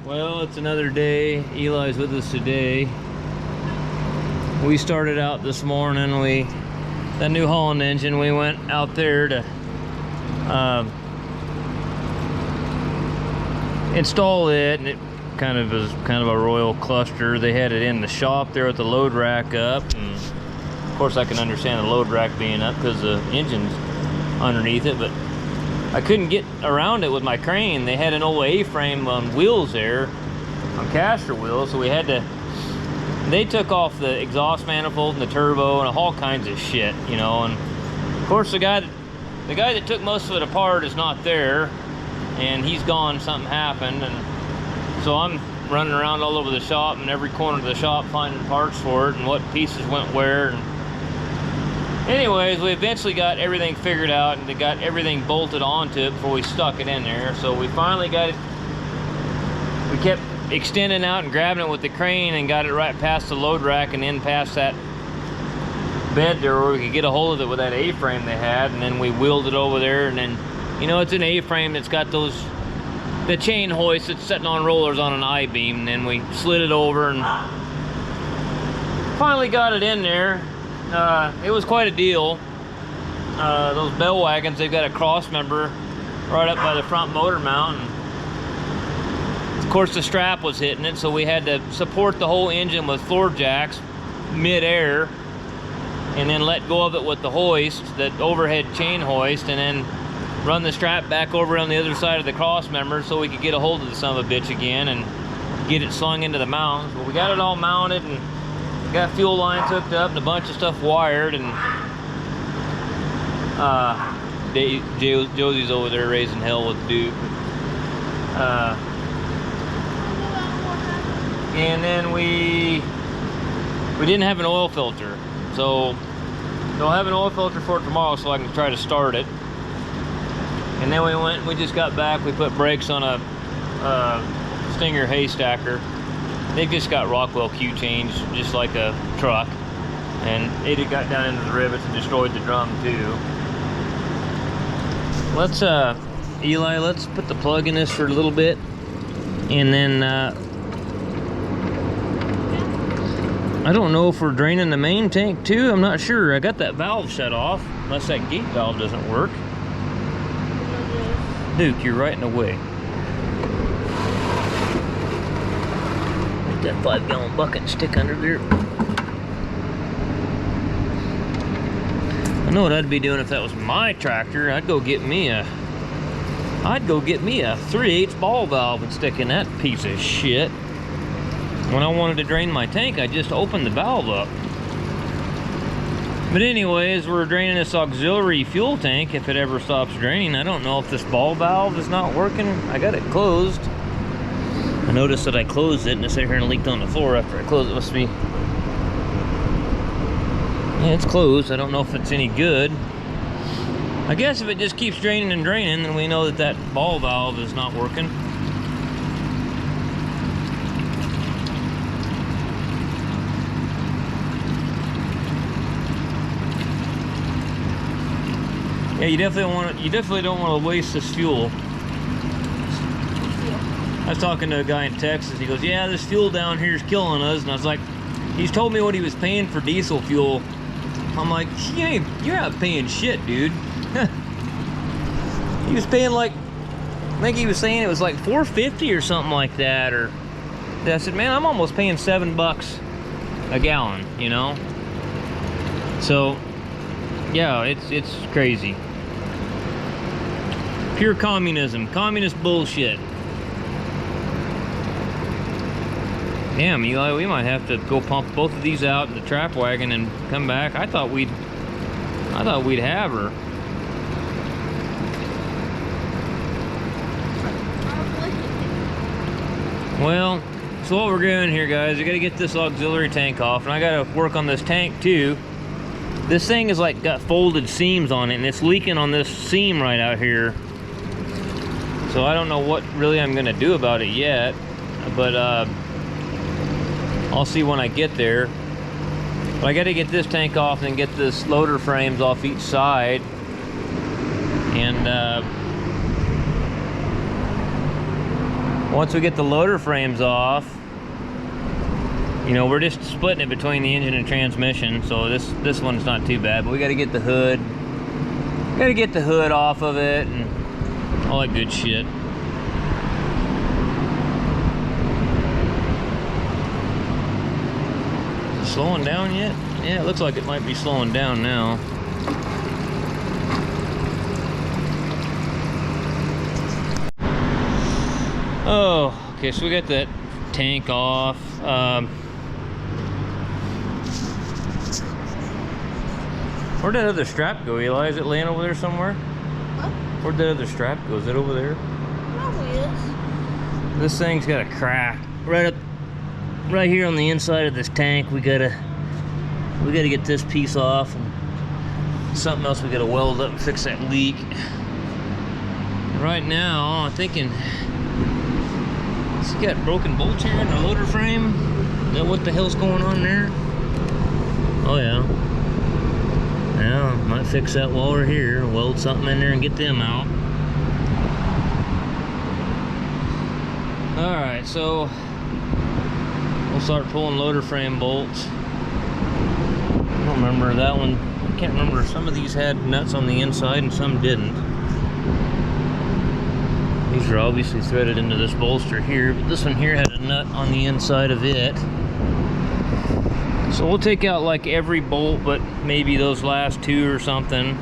Well, it's another day. Eli's with us today. We started out this morning. That New Holland engine, we went out there to install it, and it was kind of a royal cluster. They had it in the shop there with the load rack up, and of course I can understand the load rack being up because the engine's underneath it, but I couldn't get around it with my crane. They had an old A-frame on wheels there, on caster wheels, so they took off the exhaust manifold and the turbo and all kinds of shit, you know. And of course the guy that took most of it apart is not there, and he's gone. Something happened, and so I'm running around all over the shop and every corner of the shop finding parts for it and what pieces went where. And anyways, we eventually got everything figured out, and they got everything bolted onto it before we stuck it in there. So we finally got it. We kept extending out and grabbing it with the crane and got it right past the load rack and then past that bed there where we could get a hold of it with that A-frame they had, and then we wheeled it over there. And then, you know, it's an A-frame that's got the chain hoist that's sitting on rollers on an I-beam, and then we slid it over and finally got it in there. It was quite a deal. Those bell wagons, they've got a cross member right up by the front motor mount, and of course the strap was hitting it, so we had to support the whole engine with floor jacks mid-air, and then let go of it with the hoist, that overhead chain hoist, and then run the strap back over on the other side of the cross member so we could get a hold of the son of a bitch again and get it slung into the mount. Well, we got it all mounted and got fuel lines hooked up and a bunch of stuff wired, and Josie's over there raising hell with Duke. And then we didn't have an oil filter, so they'll have an oil filter for it tomorrow so I can try to start it. And then we just got back. We put brakes on a Stinger hay stacker. They've just got Rockwell Q change, just like a truck, and it had got down into the rivets and destroyed the drum too. Let's Eli, let's put the plug in this for a little bit, and then I don't know if we're draining the main tank too. I'm not sure. I got that valve shut off, unless that gate valve doesn't work. Duke, you're right in the way. Make that 5-gallon bucket and stick under there. I know what I'd be doing if that was my tractor. I'd go get me a 3/8 ball valve and stick in that piece of shit. When I wanted to drain my tank, I just opened the valve up. But anyways, we're draining this auxiliary fuel tank if it ever stops draining. I don't know if this ball valve is not working. I got it closed. I noticed that I closed it and it sat here and leaked on the floor after I closed it. Must be... yeah, it's closed. I don't know if it's any good. I guess if it just keeps draining and draining, then we know that that ball valve is not working. Yeah, you definitely don't want to waste this fuel. I was talking to a guy in Texas. He goes, "Yeah, this fuel down here is killing us." And I was like, he's told me what he was paying for diesel fuel. I'm like, you're not paying shit, dude. He was paying like, I think he was saying it was like $4.50 or something like that. Or I said, man, I'm almost paying $7 a gallon, you know. So yeah, it's crazy. Pure communism, communist bullshit. Damn, Eli, we might have to go pump both of these out in the trap wagon and come back. I thought we'd have her. Well, so what we're doing here, guys, we gotta get this auxiliary tank off, and I gotta work on this tank too. This thing is like got folded seams on it, and it's leaking on this seam right out here. So I don't know what really I'm gonna do about it yet, but I'll see when I get there. But I gotta get this tank off and get this loader frames off each side. And Once we get the loader frames off, you know, we're just splitting it between the engine and transmission, so this one's not too bad. But we got to get the hood, off of it and all that good shit. Is it slowing down yet? Yeah, it looks like it might be slowing down now. Oh, okay, so we got that tank off. Where'd that other strap go, Eli? Is it laying over there somewhere? Huh? Where'd that other strap go? Is it over there? Probably is. This thing's got a crack right here on the inside of this tank. We gotta get this piece off, and something else we gotta weld up and fix that leak. Right now, I'm thinking, it's got broken bolts here in the loader frame. Is that what the hell's going on there? Oh yeah. Yeah, might fix that while we're here. Weld something in there and get them out. Alright, so we'll start pulling loader frame bolts. I don't remember that one. I can't remember. Some of these had nuts on the inside and some didn't. These are obviously threaded into this bolster here, but this one here had a nut on the inside of it. So we'll take out like every bolt, but maybe those last two or something.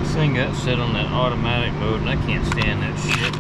This thing got set on that automatic mode and I can't stand that shit.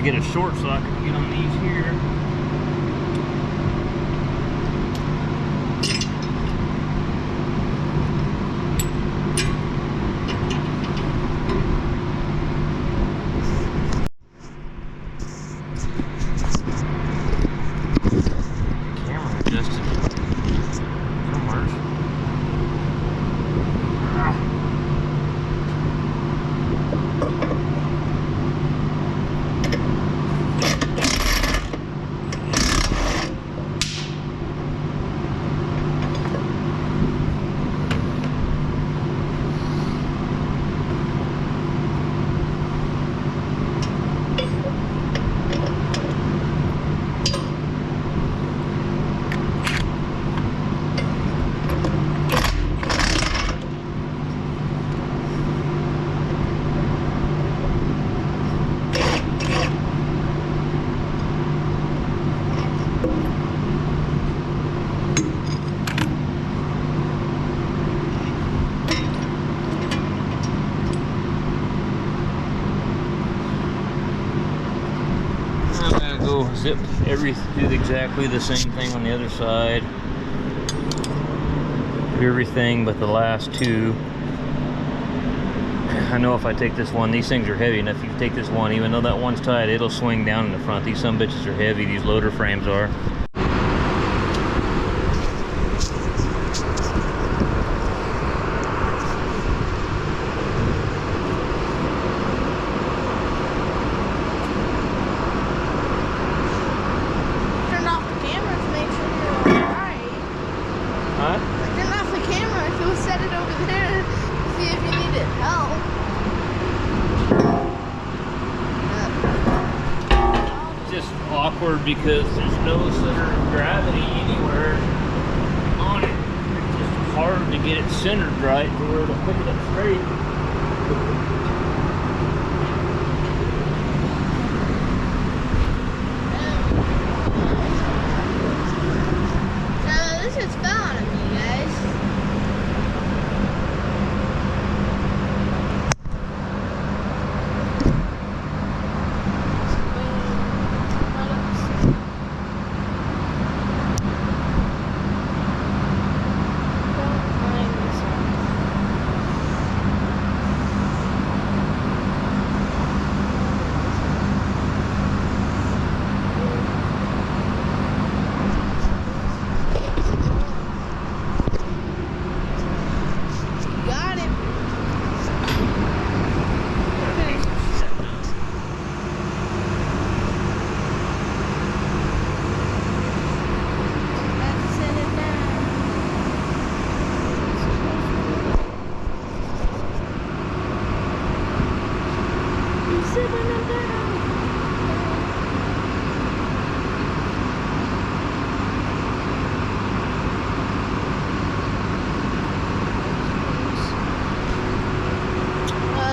Get a short so I can get on these here. Camera adjusted somewhere. Zip do exactly the same thing on the other side. Do everything but the last two. I know if I take this one, these things are heavy enough. If you take this one, even though that one's tight, it'll swing down in the front. These some bitches are heavy, these loader frames are. Huh? Turn off the camera if you'll set it over there to see if you needed help. It's just awkward because there's no center of gravity anywhere on it. It's just hard to get it centered right to where it'll pick it up straight. This just fell on me, guys. Got it. Okay. Let's set it down. He's sitting it down.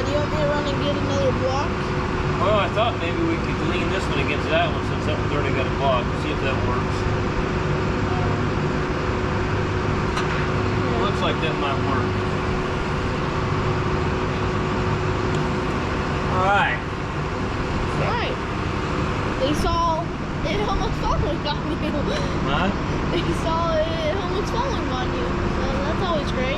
Do you want me to run and get another block? Well, I thought maybe we could lean this one against that one since that one's already got a block. See if that works. Looks like that might work. Alright. Right. They saw it almost falling on you. Huh? They saw it almost falling on you. So that's always great.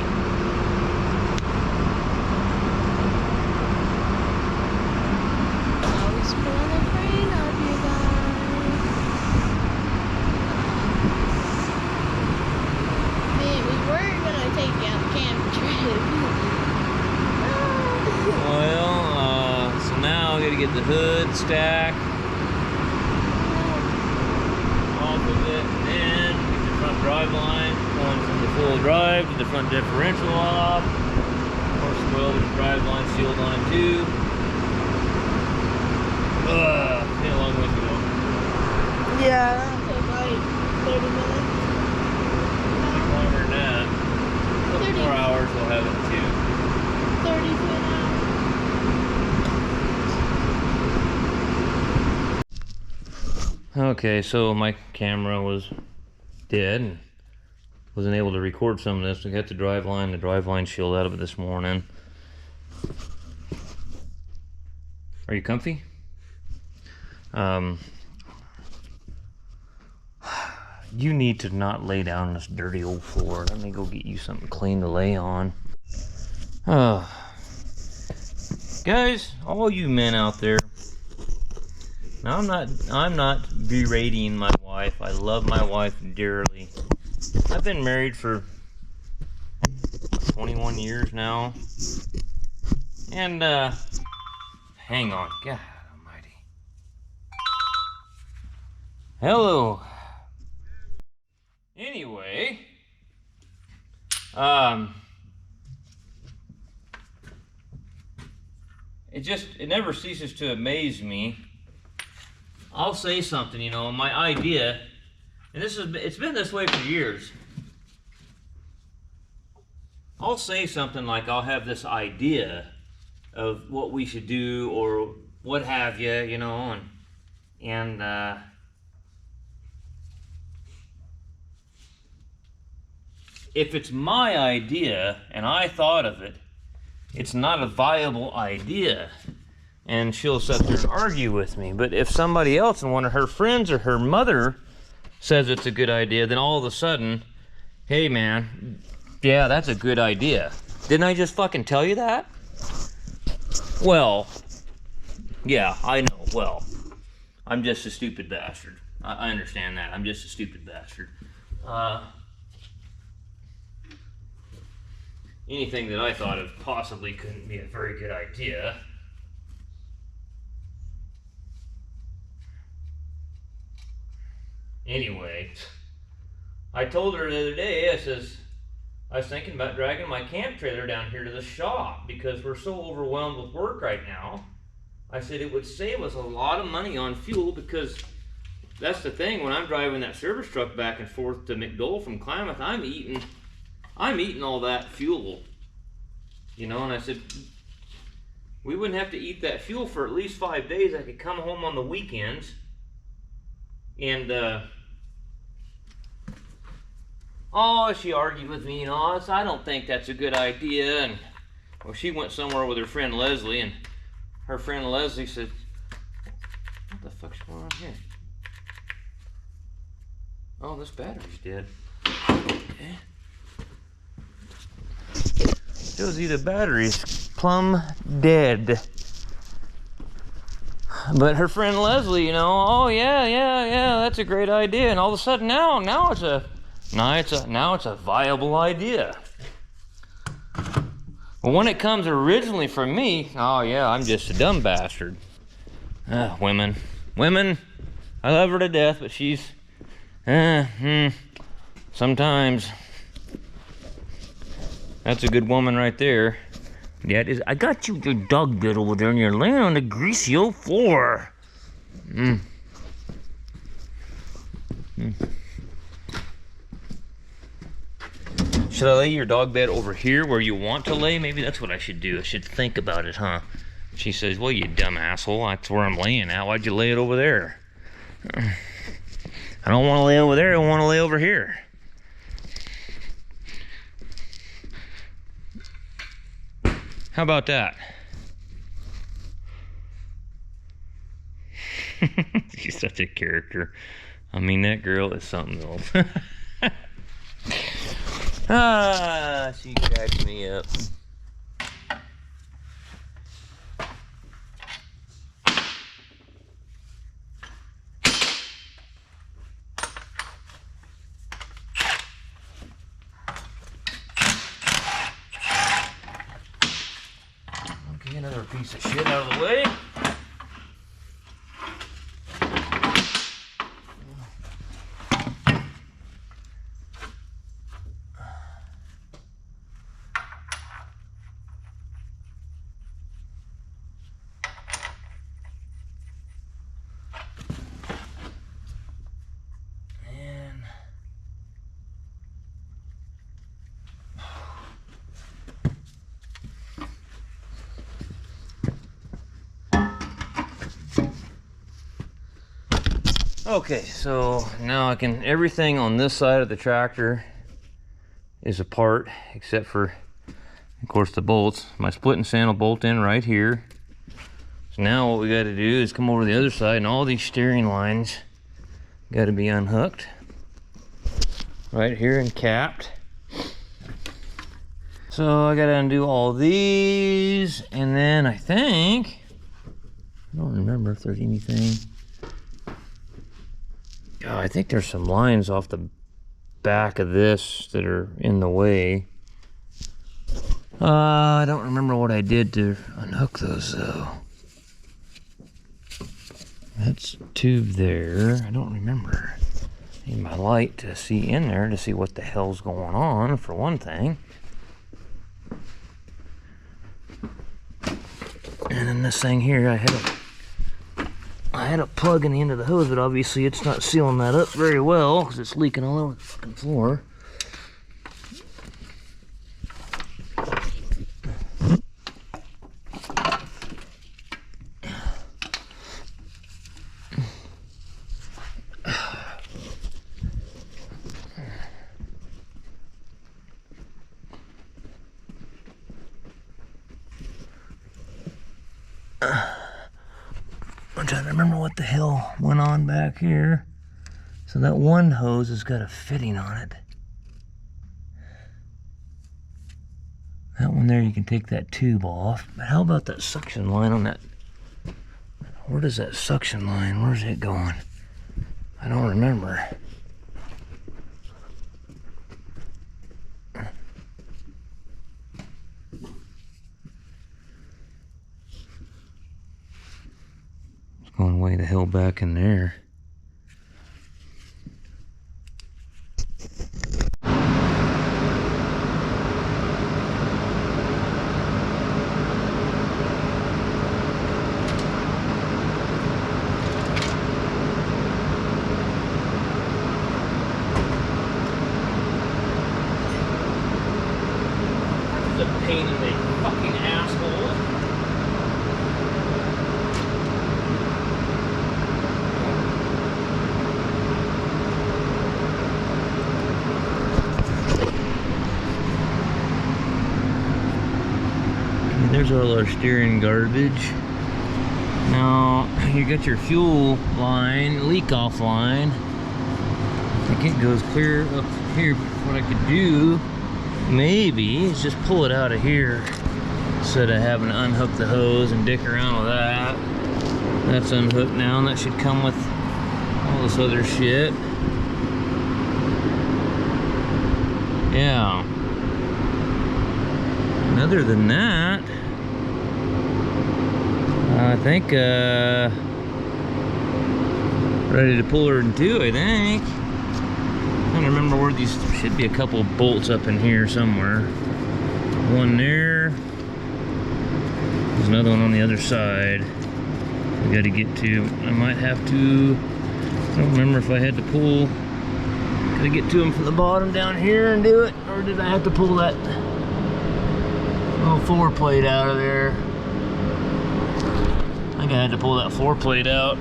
Always pulling a train on you guys. Man, we were gonna take you on a camping trip. Well, so now I gotta get the hood stack off of it, and then get the front drive line going from the full drive to the front differential off. Of course, well, there's a drive line sealed on it too. Ain't a long way to go. Yeah, that'll take like 30 minutes. Longer than that. A couple 30. more hours we'll have it too. 30 to an hour. Okay, so my camera was dead and wasn't able to record some of this. We got the drive line shield out of it this morning. Are you comfy? You need to not lay down on this dirty old floor. Let me go get you something clean to lay on. Guys, all you men out there. Now I'm not berating my wife. I love my wife dearly. I've been married for 21 years now. And hang on, God almighty. Hello. Anyway, it never ceases to amaze me. I'll say something, you know, my idea, and it's been this way for years. I'll say something like I'll have this idea of what we should do or what have you know, and if it's my idea and I thought of it, it's not a viable idea. And she'll sit there and argue with me. But if somebody else and one of her friends or her mother says it's a good idea, then all of a sudden, hey man, yeah, that's a good idea. Didn't I just fucking tell you that? Well, yeah, I know. Well, I'm just a stupid bastard. I understand that. I'm just a stupid bastard. Anything that I thought of possibly couldn't be a very good idea. Anyway, I told her the other day, I says, I was thinking about dragging my camp trailer down here to the shop because we're so overwhelmed with work right now. I said it would save us a lot of money on fuel, because that's the thing, when I'm driving that service truck back and forth to McDowell from Klamath, I'm eating all that fuel, you know. And I said we wouldn't have to eat that fuel for at least 5 days. I could come home on the weekends and oh, she argued with me, you know. I don't think that's a good idea. And well, she went somewhere with her friend Leslie, and her friend Leslie said, what the fuck's going on here? Oh, this battery's dead. Okay. Josie, the battery's plumb dead. But her friend Leslie, you know, oh yeah, that's a great idea. And all of a sudden now it's a viable idea. But when it comes originally from me, oh yeah, I'm just a dumb bastard. Women, I love her to death, but she's, sometimes. That's a good woman right there. That is, I got you your dog bed over there and you're laying on the greasy old floor. Should I lay your dog bed over here where you want to lay? Maybe that's what I should do. I should think about it, huh? She says, well, you dumb asshole, that's where I'm laying at. Why'd you lay it over there? I don't want to lay over there, I want to lay over here. How about that? She's such a character. I mean, that girl is something else. She cracks me up. Okay, another piece of shit out of the way. Okay, so now I can, everything on this side of the tractor is apart except for, of course, the bolts. My split and sand will bolt in right here. So now what we got to do is come over to the other side, and all these steering lines got to be unhooked right here and capped. So I got to undo all these, and then I think, I don't remember if there's anything. Oh, I think there's some lines off the back of this that are in the way. I don't remember what I did to unhook those though. That's tube there. I don't remember. Need my light to see in there to see what the hell's going on, for one thing. And then this thing here, I had a plug in the end of the hose, but obviously it's not sealing that up very well because it's leaking all over the fucking floor. I'm trying to remember what the hell went on back here. So that one hose has got a fitting on it. That one there, you can take that tube off. But how about that suction line on that? Where does that suction line, where's it going? I don't remember. Going way the hell back in there. It's a pain in the fucking asshole. There's all our steering garbage. Now, you got your fuel line, leak off line. I think it goes clear up here. What I could do, maybe, is just pull it out of here instead of having to unhook the hose and dick around with that. That's unhooked now, and that should come with all this other shit. Yeah. And other than that, I think ready to pull her in two, I think. I don't remember where these should be. A couple of bolts up in here somewhere. One there. There's another one on the other side. We got to get to. I might have to. I don't remember if I had to pull. Could I get to them from the bottom down here and do it, or did I have to pull that little 4-plate out of there? I think I had to pull that 4-plate out.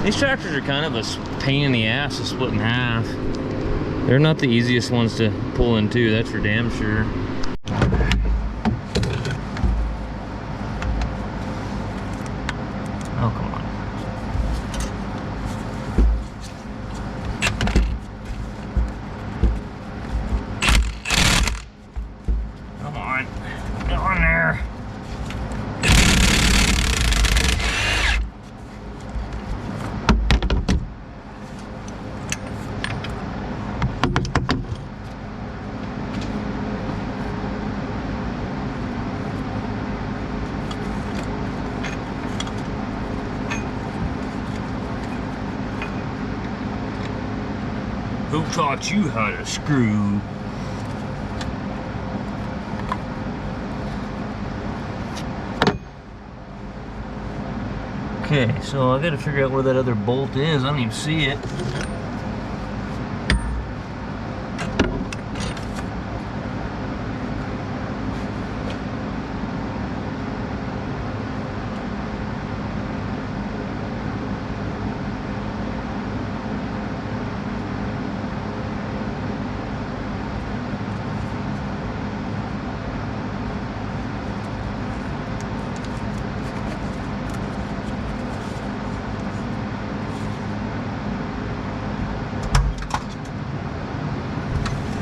These tractors are kind of a pain in the ass to split in half. They're not the easiest ones to pull in two, that's for damn sure. Oh, come on. Come on. Get on there. Who taught you how to screw? Okay, so I gotta figure out where that other bolt is. I don't even see it.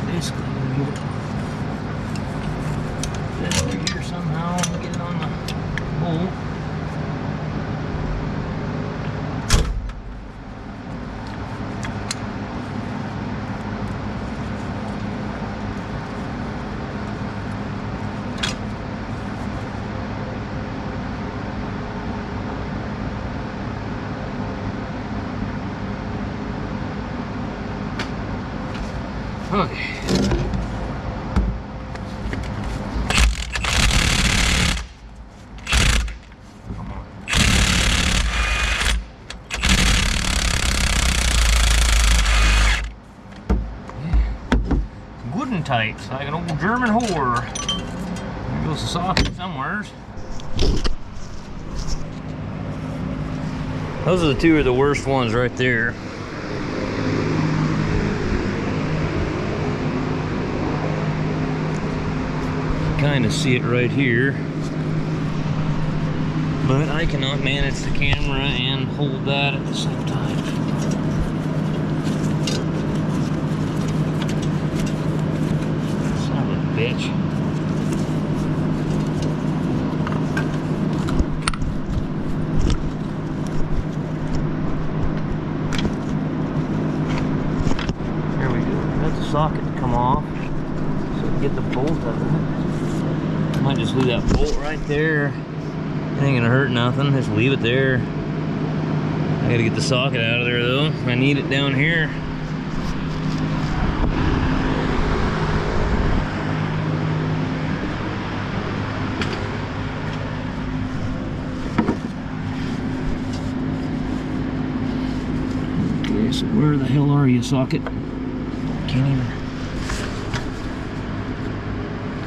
Basically, get it over here somehow, get it on the bolt. Okay. Good and tight, like an old German whore. There goes the socket somewhere. Those are the two of the worst ones right there. Kind of see it right here, but I cannot manage the camera and hold that at the same time. Son of a bitch. There we go. That's the socket to come off, so we can get the bolt out of it. Might just leave that bolt right there. It ain't gonna hurt nothing. Just leave it there. I gotta get the socket out of there though. I need it down here. Okay, so where the hell are you, socket? Can't even.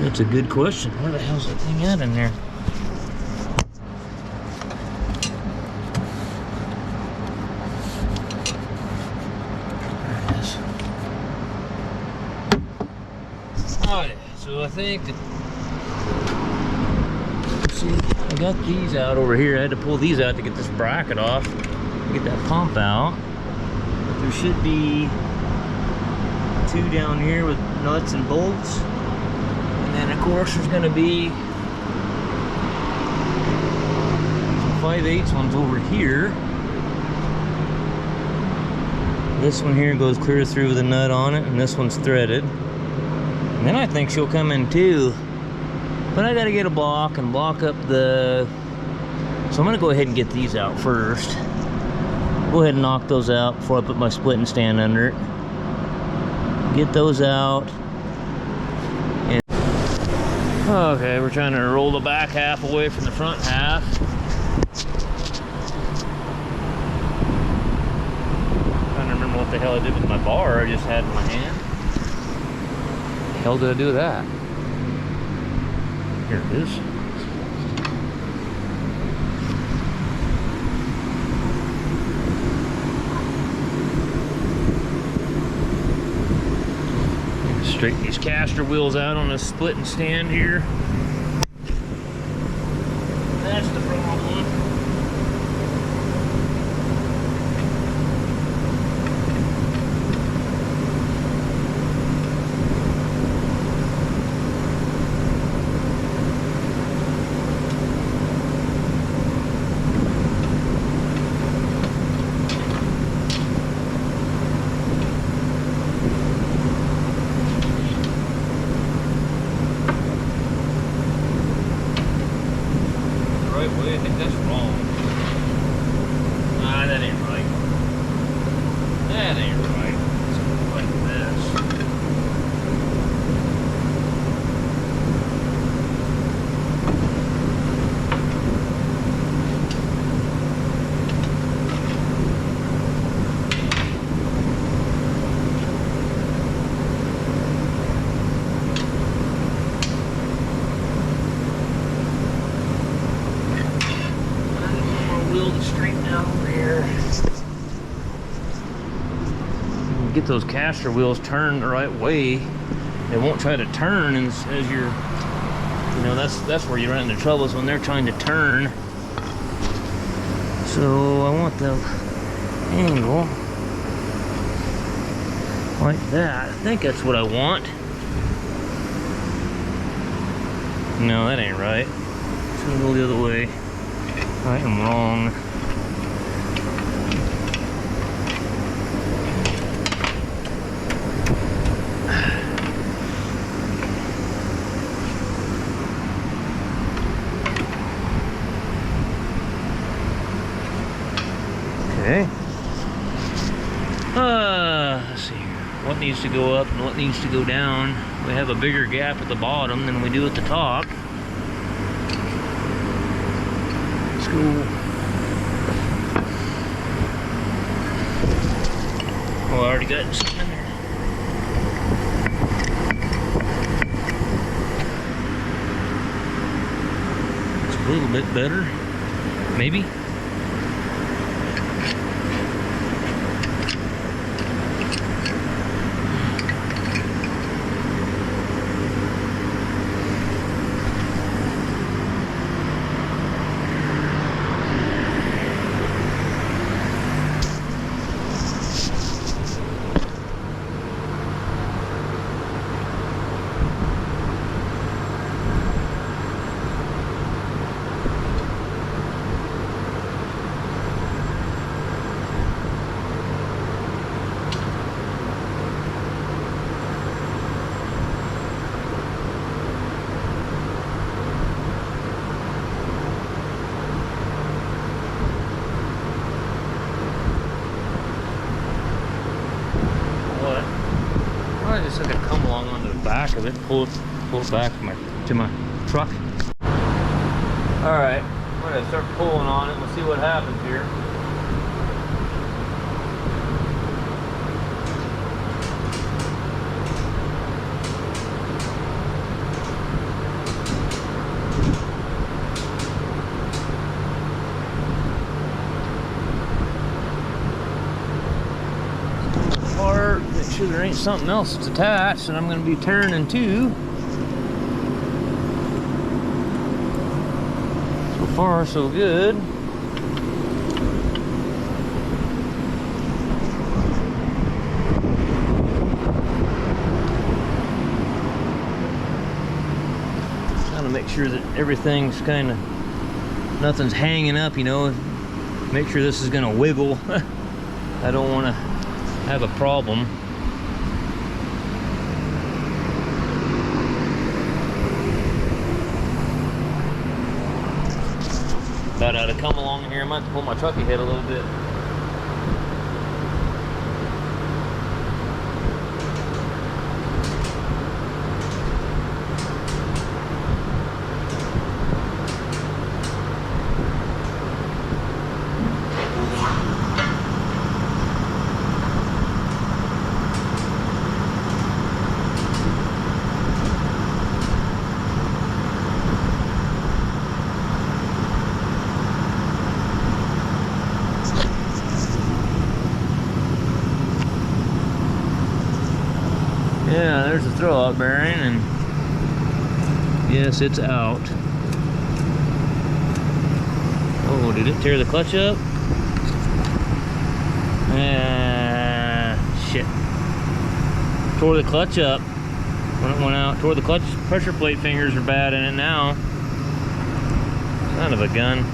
That's a good question. Where the hell's that thing at in there? There it is. Oh yeah, so I think that, see, I got these out over here. I had to pull these out to get this bracket off, get that pump out. But there should be 2 down here with nuts and bolts. And then of course there's gonna be some 5/8 ones over here. This one here goes clear through with a nut on it, and this one's threaded. And then I think she'll come in too. But I gotta get a block and block up the... So I'm gonna go ahead and get these out first. Go ahead and knock those out before I put my splitting stand under it. Get those out. And okay, we're trying to roll the back half away from the front half. I'm trying to remember what the hell I did with my bar I just had in my hand. What the hell did I do with that? Here it is. Straighten these caster wheels out on the splitting stand here. That's the problem. I think that's wrong. Nah, that ain't right. That ain't right. It's like this. Get those caster wheels turned the right way. They won't try to turn as you're, you know, that's where you run into troubles when they're trying to turn. So I want the angle like that. I think that's what I want. No, that ain't right. It's gonna go the other way. I am wrong. Okay. Let's see here. What needs to go up and what needs to go down? We have a bigger gap at the bottom than we do at the top. Let's go. Oh, I already got something in there. It's a little bit better, maybe. I just had to come along onto the back of it, pull it back to my truck. All right, we're gonna start pulling on it. We'll see what happens here. ain't something else that's attached that I'm going to be turning to. So far, so good. Trying to make sure that everything's kind of, nothing's hanging up, you know. Make sure this is going to wiggle. I don't want to have a problem. About how to come along in here. I might have to pull my truck ahead a little bit. Yeah, there's the throwout bearing, and yes, it's out. Oh, did it tear the clutch up? Shit. Tore the clutch up when it went out. Tore the clutch. Pressure plate fingers are bad in it now. Son of a gun.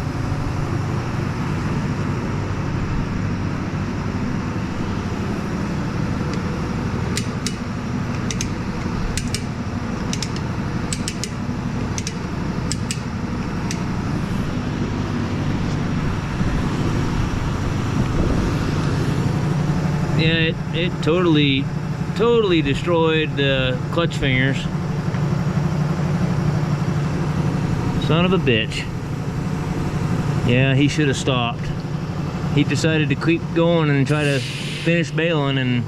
Yeah, it totally destroyed the clutch fingers. Son of a bitch. Yeah, he should have stopped. He decided to keep going and try to finish bailing, and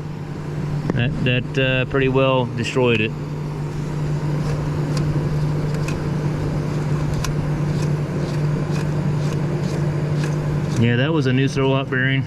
that pretty well destroyed it. Yeah, that was a new throwout bearing.